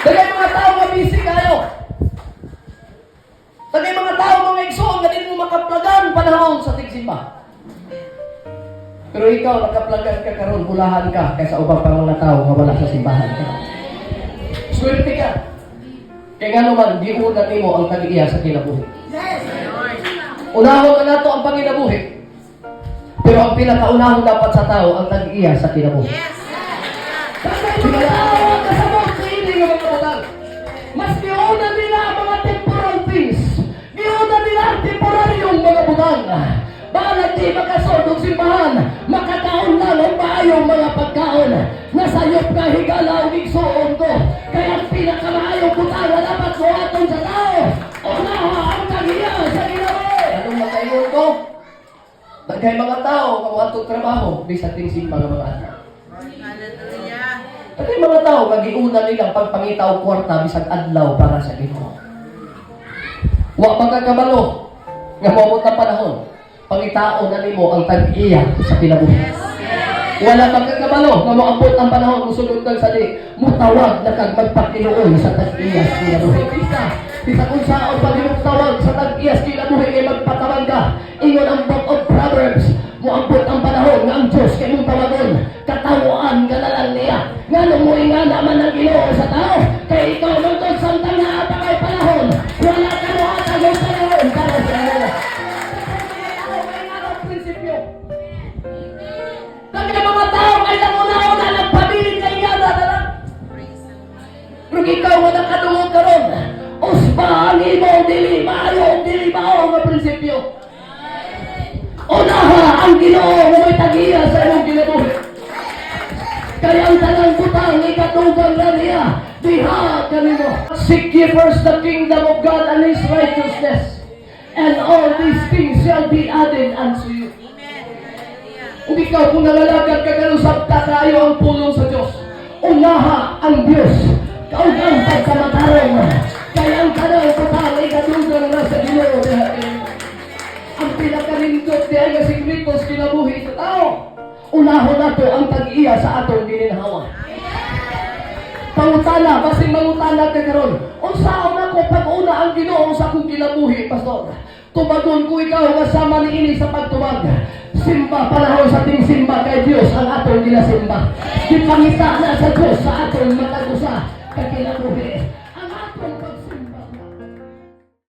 Dagay mga tao nga busy kayo. Dagay mga tao mga igsoon nga din mo makaplagan panahon sa tigsimba. Pero ikaw nakaplagan ka karon, bulahan ka kaysa ubang pang mga tao nga wala sa simbahan ka. Swerte ka. Kaya nga naman, di una nimo ang tag-iya sa kinabuhi. Unahon na nato ang panginabuhi. Pero ang pinakaunahon dapat sa tao ang tag-iya sa kinabuhi. Mas giuna nila ang mga temporal things. Giuna nila ang temporaryong mga butang. Balag di makasod og simbahan, makakaon lang ang maayong mga pagkaon. Nasayop ka higala og igsuon ko. Kaya ang pinakamaayong butang na dapat suwaton sa tao. Unaha ang tag-iya sa kinabuhi. Anong makaingon ko? Daghay mga tao nga moadtong trabaho bisag ting simba nga mga anak. Daghay mga tao nga giuna nilang pagpangita og kwarta bisag adlaw para sa Ginoo. Wa magkakabalo nga moabot ang panahon. Pangitaon na nimo ang tag-iya sa kinabuhi. Wala magkakabalo nga moabot ang panahon musulod kang sali mutawag na kag magpatinuon sa tag-iya sa kinabuhi. Bisa kung saan pa tawag sa tag-iya sa kinabuhi kay magpatawag ka. Ingon ang Book of Proverbs, moabot ang panahon nga ang Diyos kay mong tawagon, katawaan ka na lang niya. Ngano mo nga naman ang Ginoo sa tao, kay ikaw nung santang na apakay panahon, wala ka mo atagong panahon para sa iyo. Kaya mga tao ay nanguna-una nagpabiling na iyada na lang. Pero ikaw wala kadungog ka ron. Usba ang imong dili, maayo ang dili mao nga prinsipyo. Unaha ang Ginoo nga may tag-iya sa imong kinabuhi. Kaya ang talang butang ikatugang na niya, diha kanino. Seek ye first the kingdom of God and His righteousness, and all these things shall be added unto you. Kung ikaw kung nangalagad ka kalusap ta tayo ang pulong sa Diyos. Unaha ang Diyos. Kaugang pagkamatarong. Kaya ang kanang butang ikatugang na sa Ginoo. Ang pinakalindot di ay kasigritos kinabuhi sa tao. Unahon nato ang tag-iya sa atong gininhawa. Pangutana, basing mangutana ka karon. Unsaon ako pag-una ang Ginoo sa akong kinabuhi, pastor? Tumagon ko ikaw kasama niini sa pagtubag. Simba, panahon sa ting simba kay Dios ang atong ginasimba. Gipangita na sa Dios sa atong matagusa. Kay kinabuhi